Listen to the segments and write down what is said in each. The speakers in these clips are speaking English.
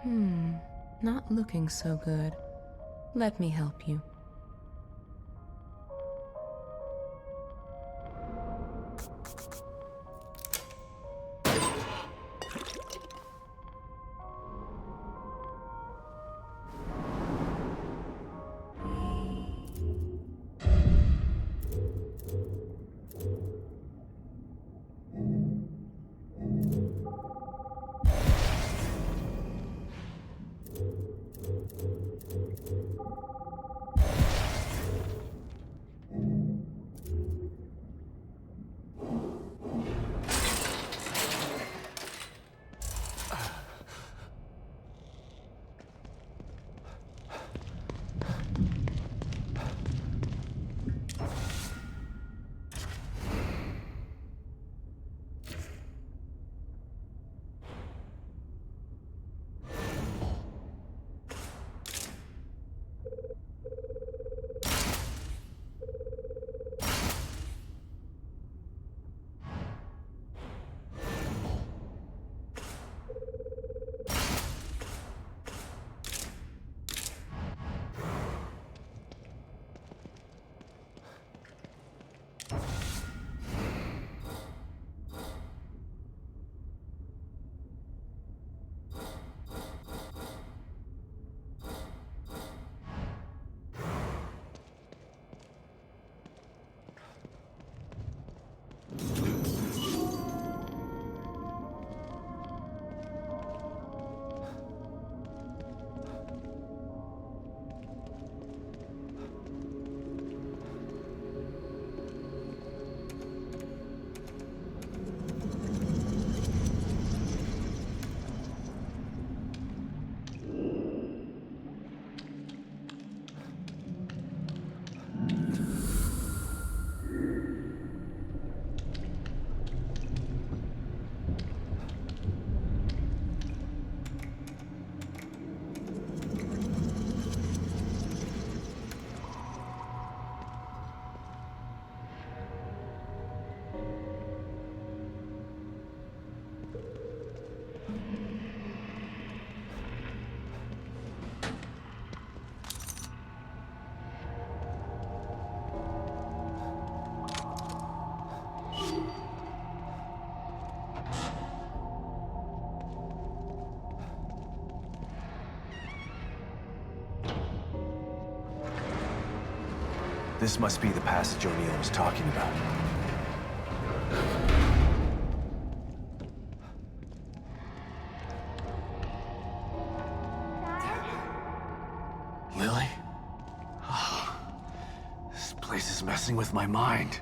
Not looking so good. Let me help you. This must be the passage O'Neill was talking about. Lily? Oh, this place is messing with my mind.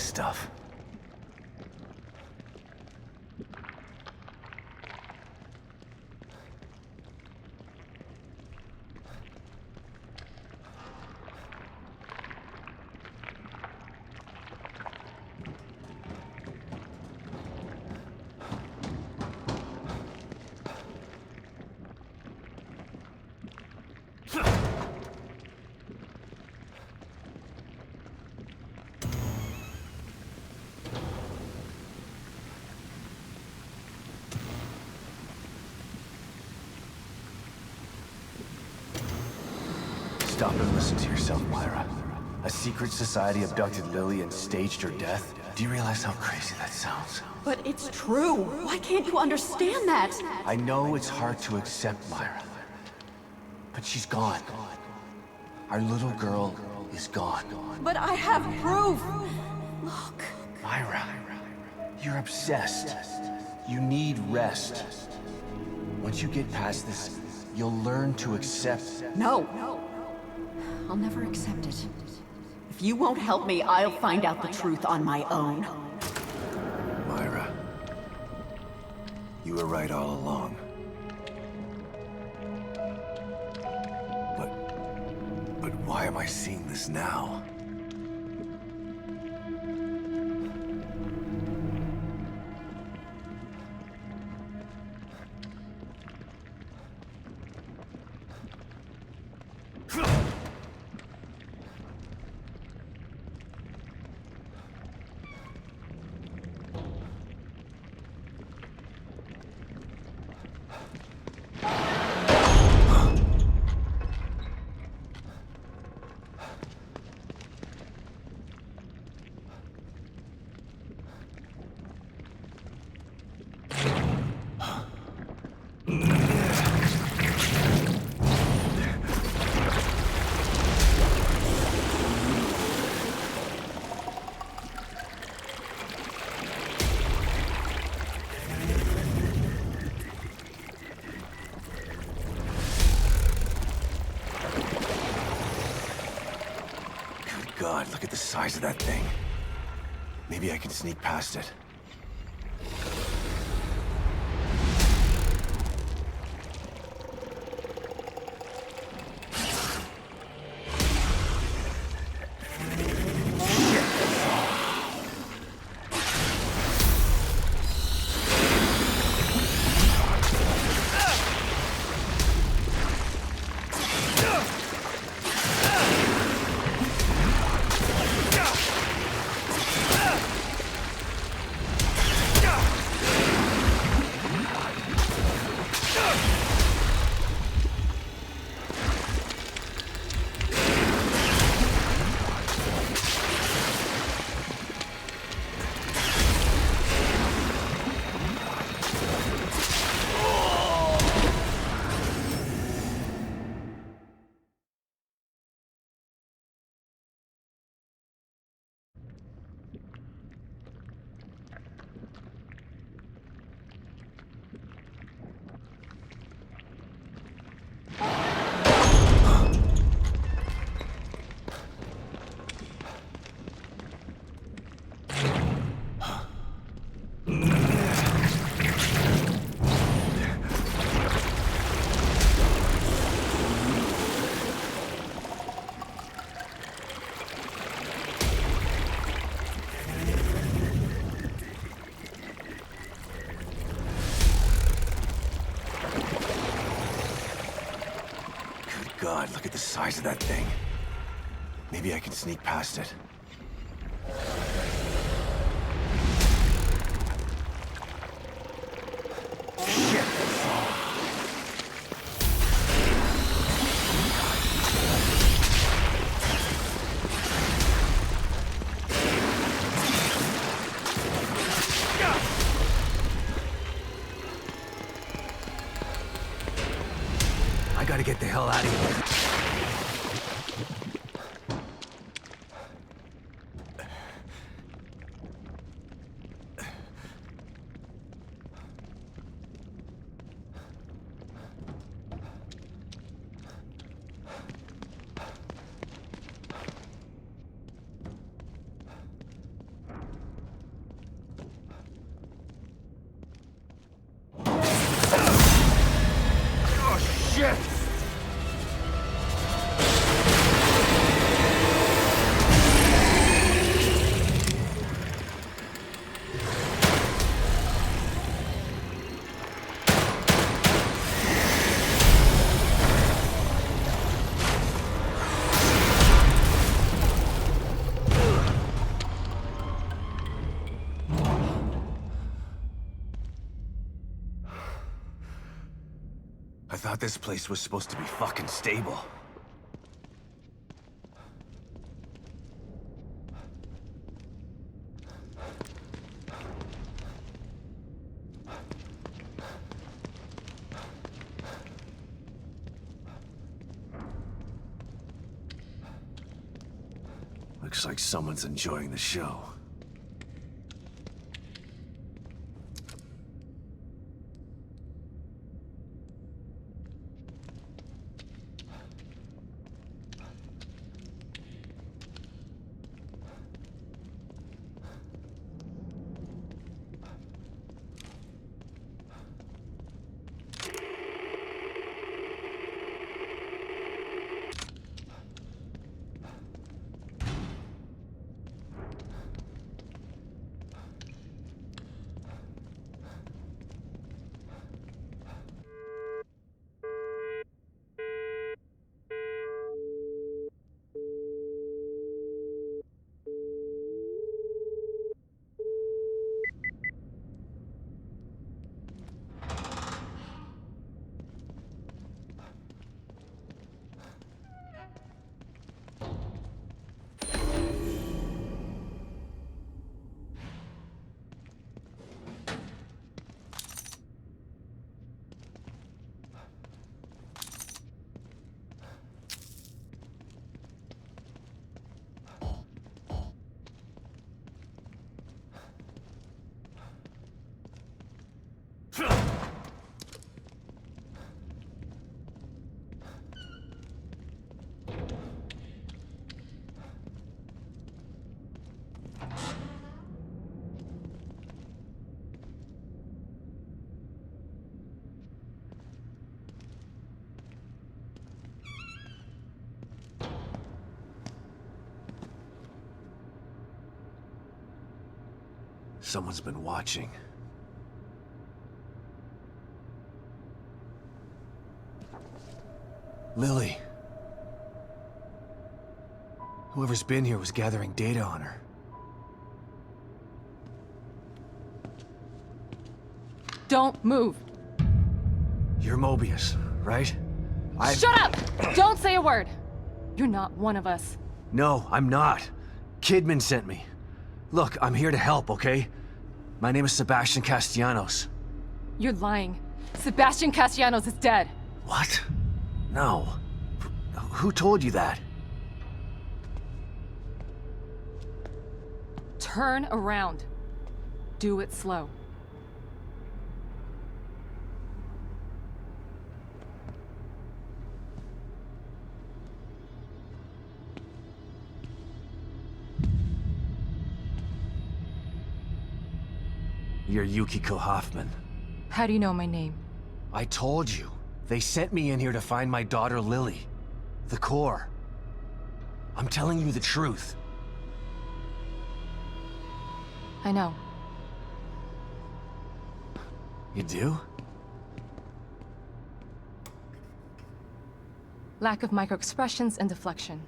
stuff. Stop and listen to yourself, Myra. A secret society abducted Lily and staged her death? Do you realize how crazy that sounds? But it's true. Why can't you understand that? I know it's hard to accept, Myra. But she's gone. Our little girl is gone. But I have proof. Look. Myra, you're obsessed. You need rest. Once you get past this, you'll learn to accept. No. I'll never accept it. If you won't help me, I'll find out the truth on my own. Myra, you were right all along. But why am I seeing this now? God, look at the size of that thing. Maybe I can sneak past it. God, look at the size of that thing. Maybe I can sneak past it. Shit! I gotta get the hell out of here. this place was supposed to be fucking stable. Looks like someone's enjoying the show. Someone's been watching. Lily. Whoever's been here was gathering data on her. Don't move. You're Mobius, right? Shut up! Don't say a word. You're not one of us. No, I'm not. Kidman sent me. Look, I'm here to help, okay? My name is Sebastian Castellanos. You're lying. Sebastian Castellanos is dead. What? No. Who told you that? Turn around. Do it slow. You're Yukiko Hoffman. How do you know my name? I told you. They sent me in here to find my daughter Lily. The core. I'm telling you the truth. I know. You do? Lack of microexpressions and deflection.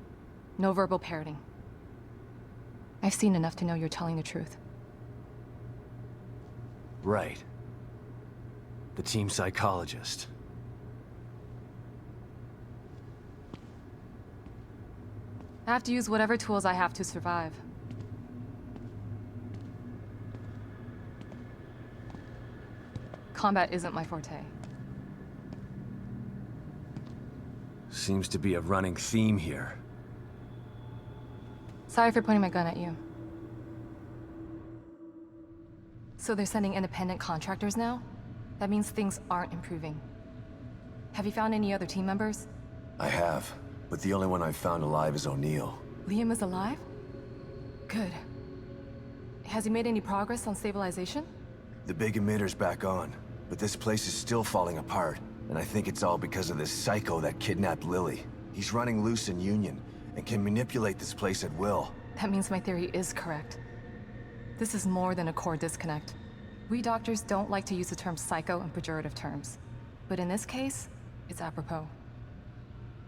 No verbal parroting. I've seen enough to know you're telling the truth. Right. The team psychologist. I have to use whatever tools I have to survive. Combat isn't my forte. Seems to be a running theme here. Sorry for pointing my gun at you. So they're sending independent contractors now? That means things aren't improving. Have you found any other team members? I have, but the only one I've found alive is O'Neill. Liam is alive? Good. Has he made any progress on stabilization? The big emitter's back on, but this place is still falling apart, and I think it's all because of this psycho that kidnapped Lily. He's running loose in Union, and can manipulate this place at will. That means my theory is correct. This is more than a core disconnect. We doctors don't like to use the term psycho in pejorative terms. But in this case, it's apropos.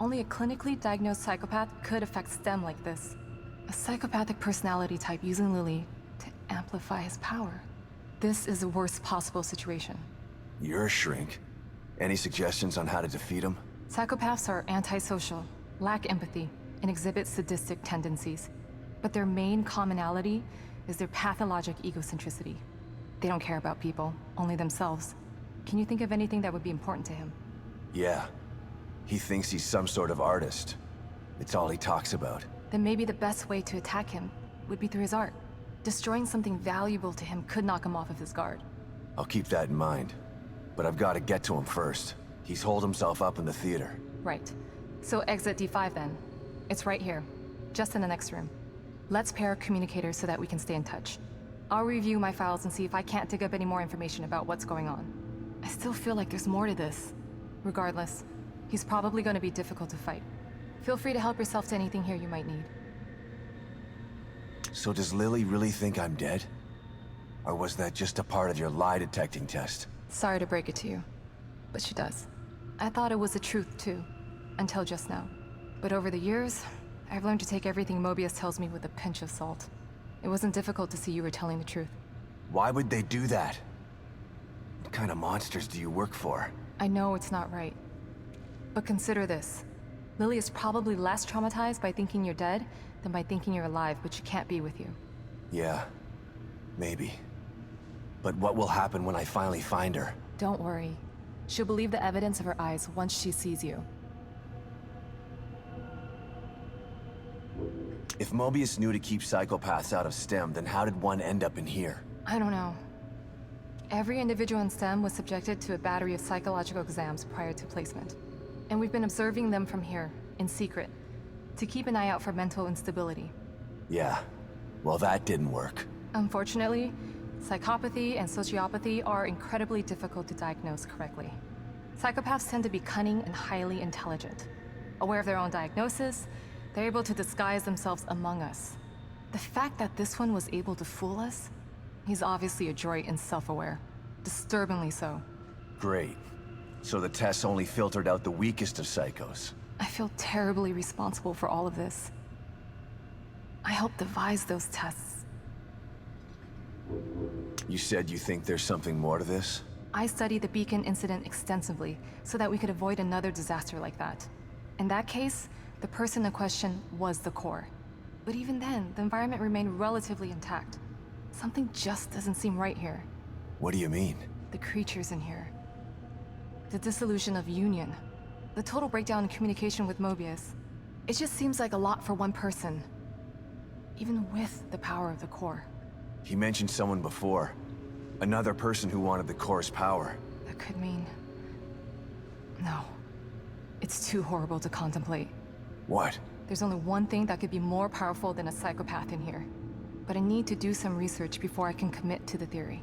Only a clinically diagnosed psychopath could affect STEM like this. A psychopathic personality type using Lily to amplify his power. This is the worst possible situation. You're a shrink. Any suggestions on how to defeat him? Psychopaths are antisocial, lack empathy, and exhibit sadistic tendencies. But their main commonality is their pathologic egocentricity. They don't care about people, only themselves. Can you think of anything that would be important to him? Yeah. He thinks he's some sort of artist. It's all he talks about. Then maybe the best way to attack him would be through his art. Destroying something valuable to him could knock him off of his guard. I'll keep that in mind. But I've got to get to him first. He's holed himself up in the theater. Right. So exit D5 then. It's right here, just in the next room. Let's pair communicators so that we can stay in touch. I'll review my files and see if I can't dig up any more information about what's going on. I still feel like there's more to this. Regardless, he's probably going to be difficult to fight. Feel free to help yourself to anything here you might need. So does Lily really think I'm dead? Or was that just a part of your lie detecting test? Sorry to break it to you, but she does. I thought it was the truth too, until just now. But over the years, I've learned to take everything Mobius tells me with a pinch of salt. It wasn't difficult to see you were telling the truth. Why would they do that? What kind of monsters do you work for? I know it's not right. But consider this. Lily is probably less traumatized by thinking you're dead than by thinking you're alive, but she can't be with you. Yeah, maybe. But what will happen when I finally find her? Don't worry. She'll believe the evidence of her eyes once she sees you. If Mobius knew to keep psychopaths out of STEM, then how did one end up in here? I don't know. Every individual in STEM was subjected to a battery of psychological exams prior to placement. And we've been observing them from here, in secret, to keep an eye out for mental instability. Yeah, well that didn't work. Unfortunately, psychopathy and sociopathy are incredibly difficult to diagnose correctly. Psychopaths tend to be cunning and highly intelligent. Aware of their own diagnosis, they're able to disguise themselves among us. The fact that this one was able to fool us, he's obviously adroit and self-aware. Disturbingly so. Great. So the tests only filtered out the weakest of psychos. I feel terribly responsible for all of this. I helped devise those tests. You said you think there's something more to this? I studied the Beacon incident extensively so that we could avoid another disaster like that. In that case, the person in question was the core. But even then, the environment remained relatively intact. Something just doesn't seem right here. What do you mean? The creatures in here. The dissolution of Union. The total breakdown in communication with Mobius. It just seems like a lot for one person. Even with the power of the core. He mentioned someone before. Another person who wanted the core's power. That could mean... No. It's too horrible to contemplate. What? There's only one thing that could be more powerful than a psychopath in here. But I need to do some research before I can commit to the theory.